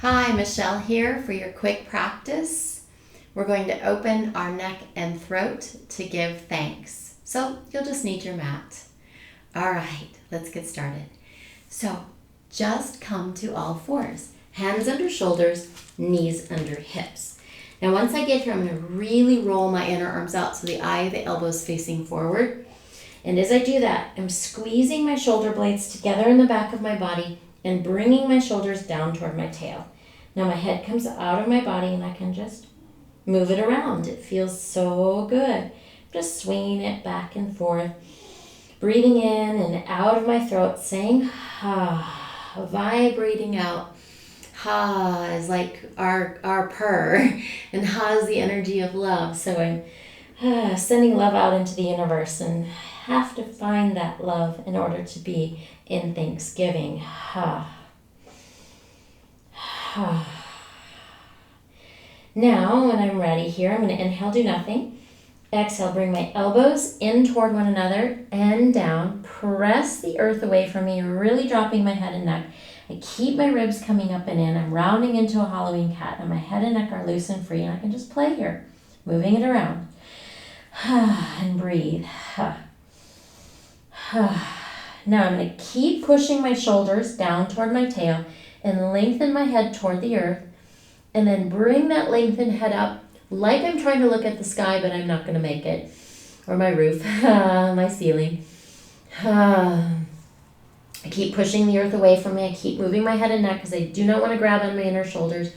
Hi, Michelle here for your quick practice. We're going to open our neck and throat to give thanks. So you'll just need your mat. All right, let's get started. So just come to all fours. Hands under shoulders, knees under hips. Now once I get here, I'm going to really roll my inner arms out so the eye of the elbow is facing forward. And as I do that, I'm squeezing my shoulder blades together in the back of my body and bringing my shoulders down toward my tail. Now my head comes out of my body and I can just move it around. It feels so good. Just swinging it back and forth, breathing in and out of my throat, saying ha, vibrating out. Ha is like our purr, and ha is the energy of love. So I'm sending love out into the universe and have to find that love in order to be in Thanksgiving. Ha. Ha. Now, when I'm ready here, I'm going to inhale, do nothing. Exhale, bring my elbows in toward one another and down. Press the earth away from me, really dropping my head and neck. I keep my ribs coming up and in. I'm rounding into a Halloween cat, and my head and neck are loose and free, and I can just play here, moving it around. And breathe. Now I'm going to keep pushing my shoulders down toward my tail and lengthen my head toward the earth, and then bring that lengthened head up like I'm trying to look at the sky, but I'm not going to make it, or my roof, my ceiling. I keep pushing the earth away from me. I keep moving my head and neck because I do not want to grab on my inner shoulders.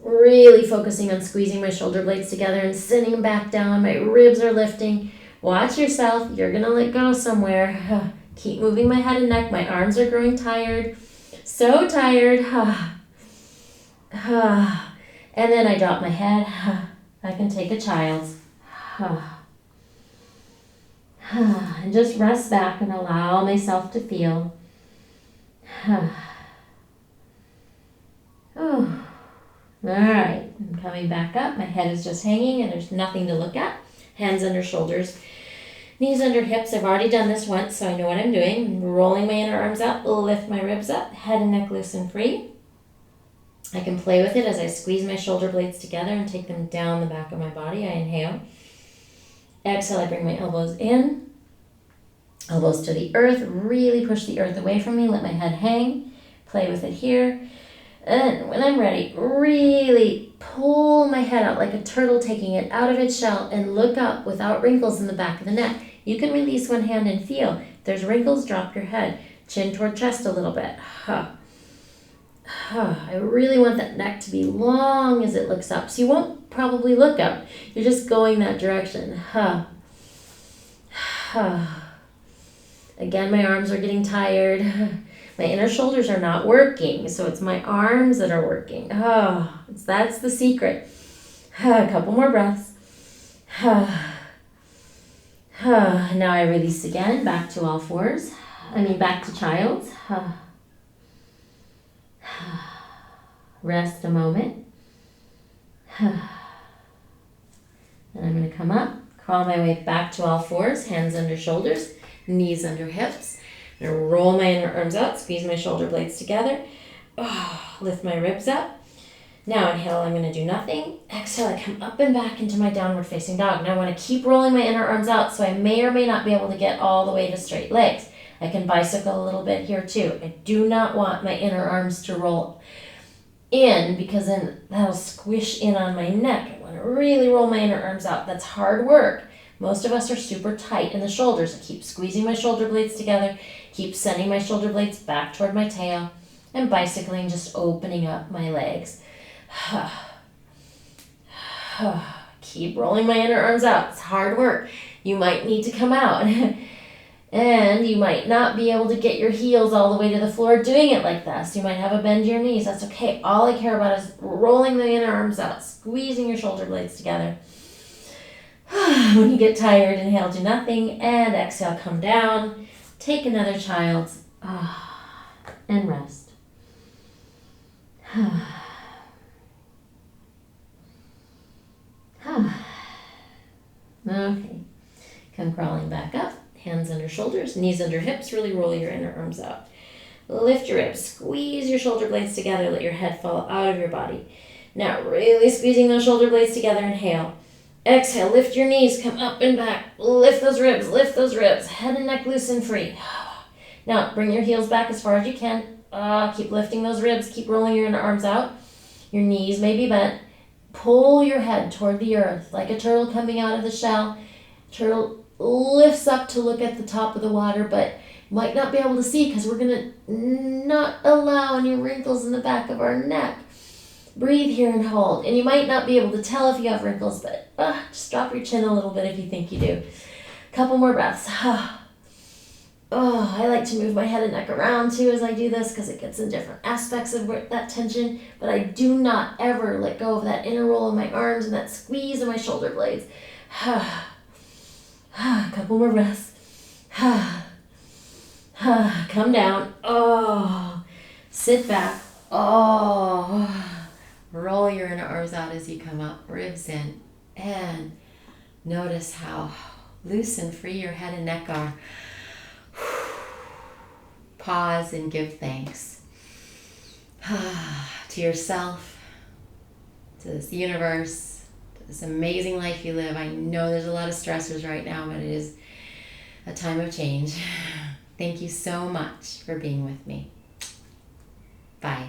Really focusing on squeezing my shoulder blades together and sending them back down. My ribs are lifting. Watch yourself. You're going to let go somewhere. Keep moving my head and neck. My arms are growing tired. So tired. And then I drop my head. I can take a child's. And just rest back and allow myself to feel. All right, I'm coming back up. My head is just hanging and there's nothing to look at. Hands under shoulders, knees under hips. I've already done this once, so I know what I'm doing. I'm rolling my inner arms up, lift my ribs up, head and neck loose and free. I can play with it as I squeeze my shoulder blades together and take them down the back of my body. I inhale. Exhale, I bring my elbows in, elbows to the earth. Really push the earth away from me. Let my head hang. Play with it here. And when I'm ready, really pull my head out like a turtle, taking it out of its shell, and look up without wrinkles in the back of the neck. You can release one hand and feel. If there's wrinkles, drop your head. Chin toward chest a little bit. I really want that neck to be long as it looks up. So you won't probably look up. You're just going that direction. Again, my arms are getting tired. My inner shoulders are not working, so it's my arms that are working. That's the secret. A couple more breaths. Now I release again, back to all fours. Back to child's. Rest a moment. And I'm going to come up, crawl my way back to all fours, hands under shoulders, knees under hips. I'm going to roll my inner arms out, squeeze my shoulder blades together. Lift my ribs up. Now inhale, I'm going to do nothing. Exhale, I come up and back into my downward facing dog. Now I want to keep rolling my inner arms out, so I may or may not be able to get all the way to straight legs. I can bicycle a little bit here too. I do not want my inner arms to roll in because then that'll squish in on my neck. I want to really roll my inner arms out. That's hard work. Most of us are super tight in the shoulders. I keep squeezing my shoulder blades together, keep sending my shoulder blades back toward my tail, and bicycling, just opening up my legs. Keep rolling my inner arms out. It's hard work. You might need to come out. And you might not be able to get your heels all the way to the floor doing it like this. You might have a bend to your knees. That's okay. All I care about is rolling the inner arms out, squeezing your shoulder blades together. When you get tired, inhale, do nothing, and exhale, come down. Take another child's, and rest. Okay. Come crawling back up. Hands under shoulders, knees under hips. Really roll your inner arms out. Lift your ribs. Squeeze your shoulder blades together. Let your head fall out of your body. Now, really squeezing those shoulder blades together. Inhale. Exhale. Lift your knees. Come up and back. Lift those ribs. Lift those ribs. Head and neck loose and free. Now, bring your heels back as far as you can. Keep lifting those ribs. Keep rolling your arms out. Your knees may be bent. Pull your head toward the earth like a turtle coming out of the shell. Turtle lifts up to look at the top of the water, but might not be able to see because we're going to not allow any wrinkles in the back of our neck. Breathe here and hold. And you might not be able to tell if you have wrinkles, but just drop your chin a little bit if you think you do. Couple more breaths. I like to move my head and neck around too as I do this because it gets in different aspects of that tension, but I do not ever let go of that inner roll of my arms and that squeeze of my shoulder blades. Couple more breaths. Come down. Sit back. Roll your inner arms out as you come up, ribs in, and notice how loose and free your head and neck are. Pause and give thanks to yourself, to this universe, to this amazing life you live. I know there's a lot of stressors right now, but it is a time of change. Thank you so much for being with me. Bye.